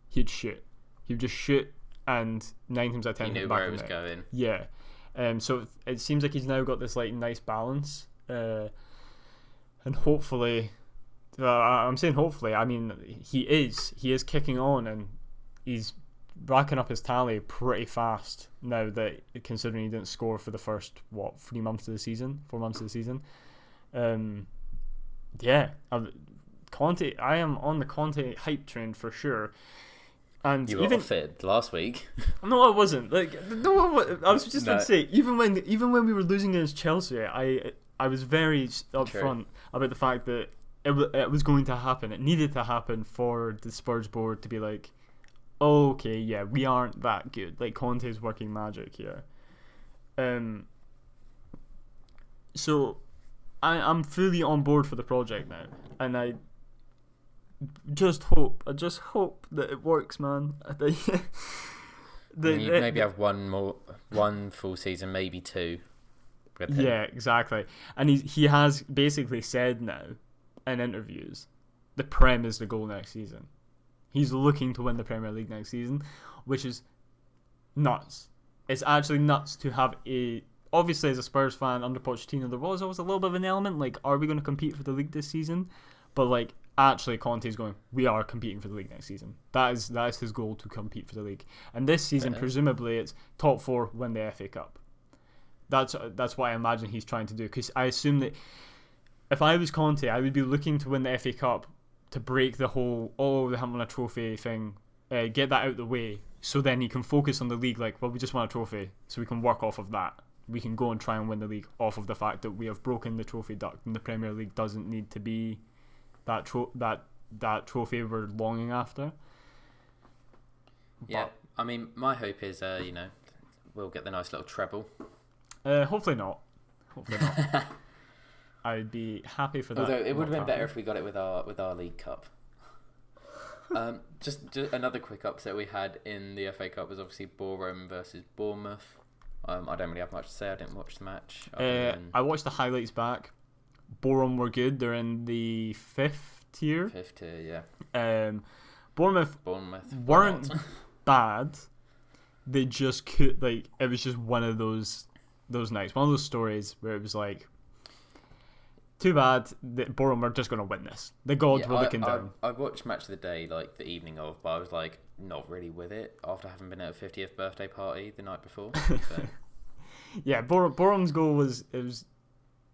he'd just shoot, and 9 times out of 10 he knew where it was going. Yeah. So it seems like he's now got this like nice balance, and hopefully, I'm saying hopefully, I mean he is kicking on, and he's racking up his tally pretty fast now, that considering he didn't score for the first 4 months of the season. Conte, I am on the Conte hype train for sure. And you were off it last week. No, I wasn't. I was just about to say, even when we were losing against Chelsea, I was very upfront about the fact that it was going to happen. It needed to happen for the Spurs board to be like, oh, okay, yeah, we aren't that good. Like, Conte's working magic here. So I'm fully on board for the project now, and I just hope that it works, man. Maybe have one full season, maybe 2. Yeah, exactly. And he has basically said now in interviews, the Prem is the goal next season. He's looking to win the Premier League next season, which is nuts. It's actually nuts to have obviously as a Spurs fan under Pochettino, there was always a little bit of an element like, are we going to compete for the league this season? But like, actually Conte's going, we are competing for the league next season. That is his goal, to compete for the league. And this season, presumably, it's top 4, win the FA Cup. That's what I imagine he's trying to do, because I assume that if I was Conte, I would be looking to win the FA Cup to break the whole, they haven't won a trophy thing, get that out the way, so then he can focus on the league like, well, we just won a trophy, so we can work off of that. We can go and try and win the league off of the fact that we have broken the trophy duct, and the Premier League doesn't need to be that trophy we're longing after. Yeah, I mean, my hope is, we'll get the nice little treble. Hopefully not. I'd be happy for that. Although it would have been better if we got it with our League Cup. Just another quick upset we had in the FA Cup was obviously Boreham versus Bournemouth. I don't really have much to say. I didn't watch the match. I watched the highlights back. Boreham were good. They're in the 5th tier. 5th tier, yeah. Bournemouth weren't bad. They just could, it was just one of those nights, one of those stories where it was like, too bad that Boreham are just going to win this. The gods were looking down. I watched Match of the Day the evening of, but I was not really with it after having been at a 50th birthday party the night before. So. Yeah, Boreham's goal was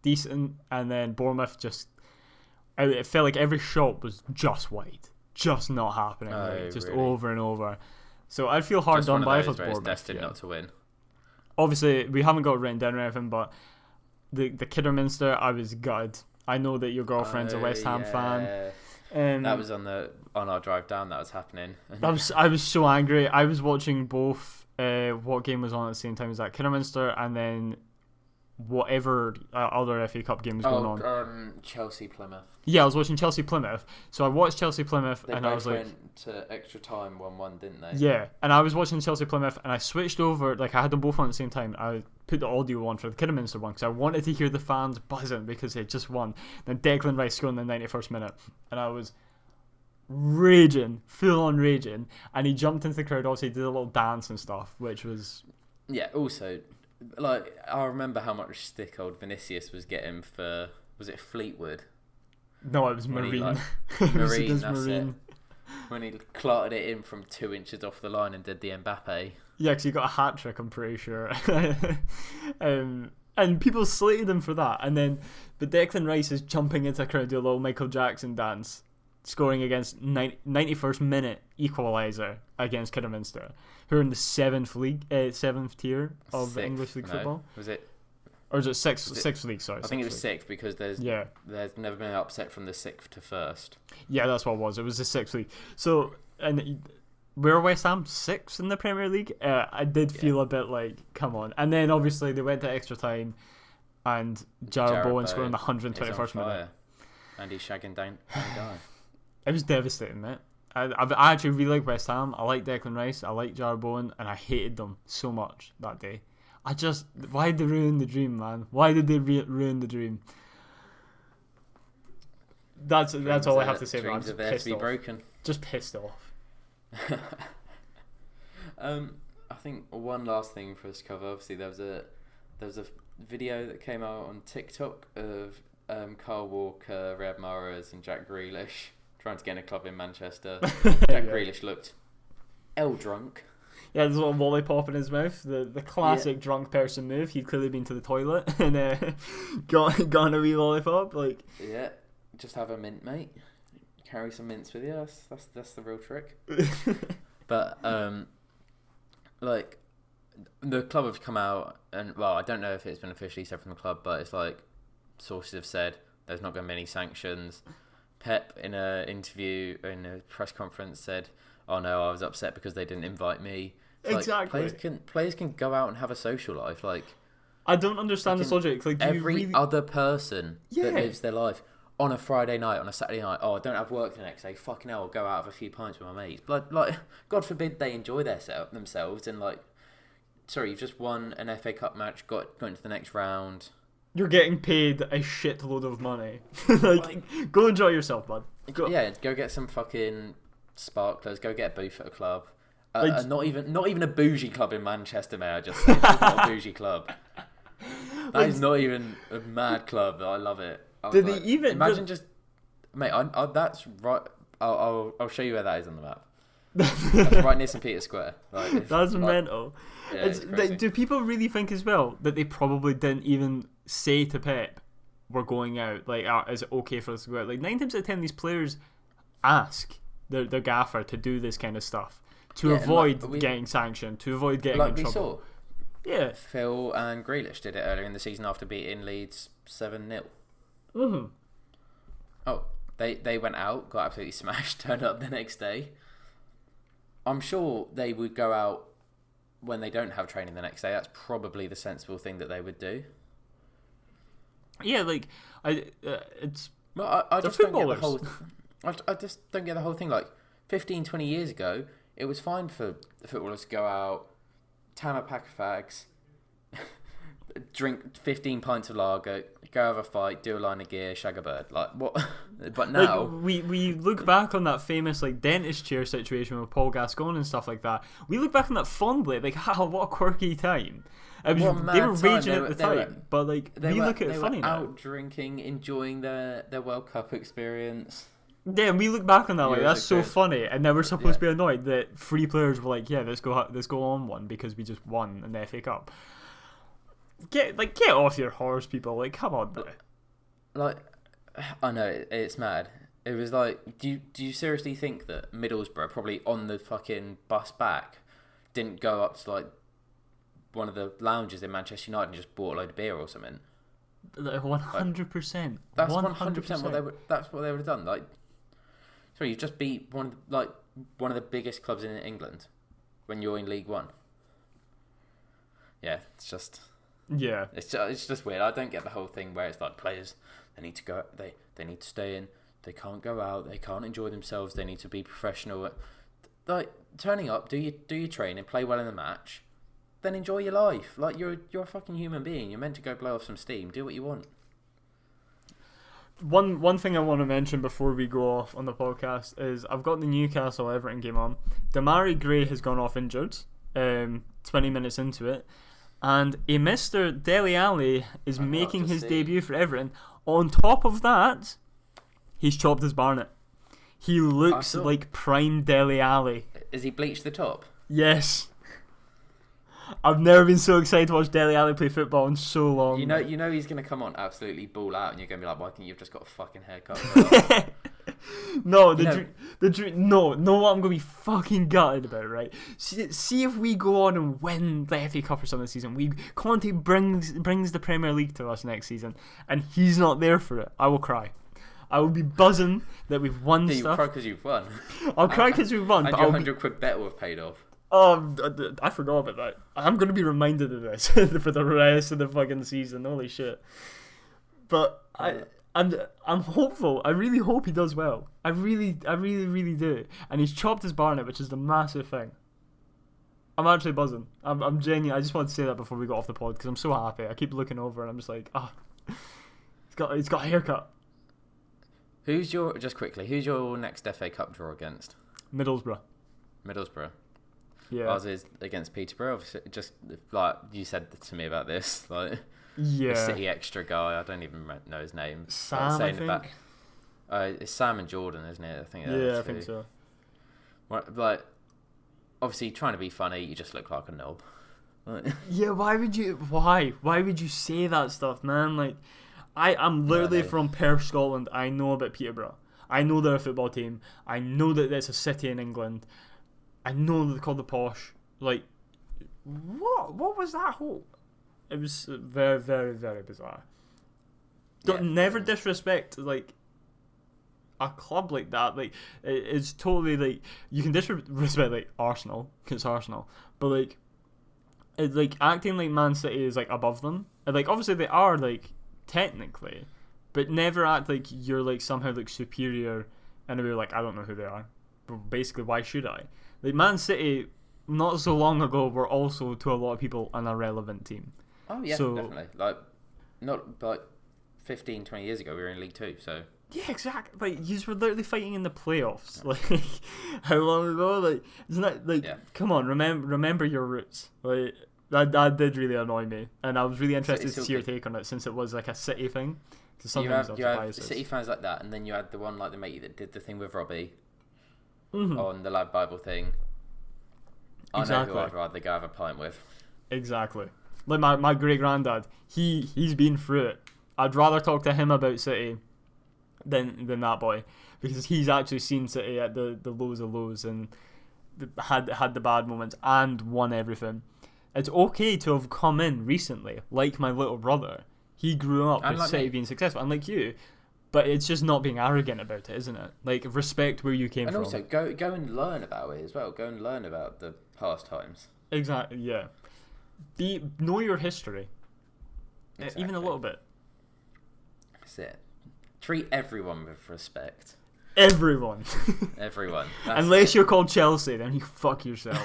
decent, and then Bournemouth it felt like every shot was just wide, just not happening, just really? Over and over. So I'd feel hard done by if it's Bournemouth. Destined not to win. Obviously, we haven't got it written down or anything, but the Kidderminster, I was gutted. I know that your girlfriend's a West Ham fan. That was on our drive down. That was happening. I was so angry. I was watching both. What game was on at the same time as that? Kidderminster, and then whatever other FA Cup game was going on. Chelsea Plymouth. Yeah, I was watching Chelsea Plymouth. So I watched Chelsea Plymouth, and I was like, went to extra time 1-1, didn't they? Yeah, and I was watching Chelsea Plymouth, and I switched over. I had them both on at the same time. I put the audio on for the Kidderminster one because I wanted to hear the fans buzzing because they just won. Then Declan Rice scored in the 91st minute, and I was raging, full on raging. And he jumped into the crowd. Also, he did a little dance and stuff, which was Also, I remember how much stick old Vinicius was getting for, was it Fleetwood? No, it was Marine. Marine, that's it. When he clotted it in from 2 inches off the line and did the Mbappe. Yeah, because he got a hat trick, I'm pretty sure. And people slated him for that. But Declan Rice is jumping into a crowd, do a little Michael Jackson dance, scoring against 91st minute equaliser against Kidderminster, who are in the 7th tier of English League football. Was it? Or is it sixth league? Sorry, I think it was 6th because there's never been an upset from the 6th to 1st. Yeah, that's what it was. It was the 6th league. So, and we're West Ham 6th in the Premier League. I did feel a bit like, come on. And then obviously they went to extra time, and Jarrod Bowen scored in the 121st minute. And he's shagging down the guy. It was devastating, mate. I actually really like West Ham. I like Declan Rice. I like Jarrod Bowen, and I hated them so much that day. Why did they ruin the dream, man? Why did they ruin the dream? That's all I have to say. Dreams are there to be broken. Just pissed off. I think one last thing for us to cover. Obviously, there was a video that came out on TikTok of Kyle Walker, Riyad Mahrez, and Jack Grealish trying to get in a club in Manchester. Jack Grealish looked drunk. Yeah, there's a little lollipop in his mouth. The classic drunk person move. He'd clearly been to the toilet and gone a wee lollipop. Yeah, just have a mint, mate. Carry some mints with you. That's the real trick. But the club have come out and I don't know if it's been officially said from the club, but it's sources have said there's not going to be any sanctions. Pep in a interview in a press conference said, "Oh no, I was upset because they didn't invite me." Exactly. Players can go out and have a social life. I don't understand this logic. Other person that lives their life on a Friday night, on a Saturday night. Oh, I don't have work the next day. Fucking hell, I'll go out have a few pints with my mates. But God forbid they enjoy themselves and sorry, you've just won an FA Cup match, got into the next round. You're getting paid a shitload of money. Go enjoy yourself, bud. Go get some fucking sparklers. Go get a booth at a club. Not even a bougie club in Manchester, may I just say? It's not a bougie club. That is not even a mad club. I love it. Imagine just mate. That's right. I'll show you where that is on the map. That's right near St. Peter's Square. Like, that's mental. Yeah, it's crazy. Do people really think as well that they probably didn't even say to Pep, "We're going out"? Like, is it okay for us to go out? Like 9 times out of 10, these players ask their gaffer to do this kind of stuff to avoid getting sanctioned, to avoid getting in trouble. Saw. Yeah, Phil and Grealish did it earlier in the season after beating Leeds 7-0. Mm-hmm. Oh, they went out, got absolutely smashed, turned up the next day. I'm sure they would go out when they don't have training the next day. That's probably the sensible thing that they would do. Yeah, like it's. Well, I just don't get the whole. I just don't get the whole thing. Like 15, 20 years ago, it was fine for the footballers to go out, tan a pack of fags, drink 15 pints of lager, go have a fight, do a line of gear, shag a bird. Like what? But now we look back on that famous like dentist chair situation with Paul Gascoigne and stuff like that. We look back on that fondly, like, what a quirky time. They were raging at the time, but like we look at it funny now. Out drinking, enjoying their World Cup experience. Yeah, we look back on that like that's so funny, and then we're supposed to be annoyed that 3 players were like, yeah, let's go on one because we just won in the FA Cup. Get off your horse, people! Like, come on, bro. Like, I know it's mad. It was like, do you seriously think that Middlesbrough, probably on the fucking bus back, didn't go up to like one of the lounges in Manchester United and just bought a load of beer or something? 100%. That's 100% what they would. That's what they would have done. Like, sorry, you just beat one of the biggest clubs in England when you're in League One. Yeah, it's just. Yeah, it's just weird. I don't get the whole thing where it's like players, they need to go, they need to stay in, they can't go out, they can't enjoy themselves, they need to be professional. Like, turning up, do your training, play well in the match, then enjoy your life. Like, you're a fucking human being. You're meant to go blow off some steam. Do what you want. One thing I want to mention before we go off on the podcast is I've got the Newcastle Everton game on. Damari Gray has gone off injured 20 minutes into it. And a Mr. Dele Alli is making his debut for Everton. On top of that, he's chopped his Barnet. He looks like prime Dele Alli. Is he bleached the top? Yes. I've never been so excited to watch Dele Alli play football in so long. You know he's going to come on absolutely ball out, and you're going to be like, why can't you've just got a fucking haircut? No, no, what I'm going to be fucking gutted about, right? See if we go on and win the FA Cup or something this season. Conte brings the Premier League to us next season, and he's not there for it. I will cry. I will be buzzing that we've won stuff. You'll cry because you've won. I'll cry because we've won. And but your 100 quid bet will have paid off. Oh, I forgot about that. I'm going to be reminded of this for the rest of the fucking season. Holy shit. But I'm hopeful. I really hope he does well. I really do. And he's chopped his Barnet, which is the massive thing. I'm actually buzzing. I'm genuine. I just wanted to say that before we got off the pod because I'm so happy. I keep looking over and I'm just like, he's got a haircut. Who's your next FA Cup draw against? Middlesbrough. Yeah. Ours is against Peterborough. Obviously, just like you said to me about this, like the City extra guy. I don't even know his name. Sam, I think. It's Sam and Jordan, isn't it? I think. Yeah, I think so. Like, obviously, trying to be funny, you just look like a knob. Yeah, why would you say that stuff, man? Like, I'm literally from Perth, Scotland. I know about Peterborough. I know they're a football team. I know that it's a city in England. I know they're called the Posh. Like, what was that whole? It was very, very, very bizarre. Never disrespect like a club like that. Like, it's totally like you can disrespect like Arsenal because it's Arsenal, but like, it's like acting like Man City is like above them. And, like, obviously they are like technically, but never act like you're like somehow like superior. And we're like, I don't know who they are, but basically, why should I? Like, Man City, not so long ago, were also, to a lot of people, an irrelevant team. Oh, yeah, definitely. Like, not like 15, 20 years ago, we were in League 2, so... Yeah, exactly. Like, you were literally fighting in the playoffs. Like, how long ago? Like, isn't that, like, come on, remember your roots. Like, that did really annoy me. And I was really interested to see your take on it, since it was, like, a City thing. Sometimes you have biases. City fans like that, and then you had the one like the mate that did the thing with Robbie Mm-hmm. on the Lad Bible thing. I know who I'd rather go have a pint with. Exactly. Like my great granddad, he's been through it. I'd rather talk to him about City than that boy, because he's actually seen City at the lows of lows and had the bad moments and won everything. It's okay to have come in recently, like my little brother. He grew up with City being successful, unlike you. But it's just not being arrogant about it, isn't it? Like, respect where you came from. And also, go and learn about it as well. Go and learn about the past times. Exactly, yeah. Know your history. Exactly. Even a little bit. That's it. Treat everyone with respect. Everyone. Everyone. Unless you're called Chelsea, then you fuck yourself.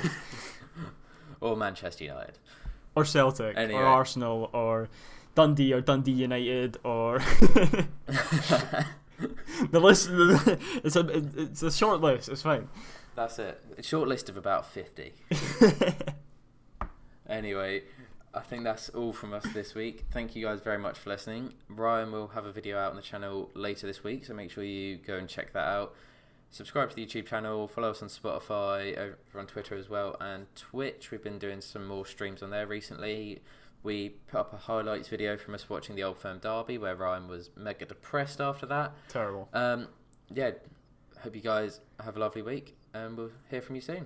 Or Manchester United. Or Celtic. Anyway. Or Arsenal. Or Dundee United. Or... the list... It's a short list. It's fine. That's it. A short list of about 50. Anyway, I think that's all from us this week. Thank you guys very much for listening. Ryan will have a video out on the channel later this week, so make sure you go and check that out. Subscribe to the YouTube channel, follow us on Spotify, over on Twitter as well, and Twitch. We've been doing some more streams on there recently. We put up a highlights video from us watching the Old Firm derby, where Ryan was mega depressed after that. Terrible. Yeah, hope you guys have a lovely week, and we'll hear from you soon.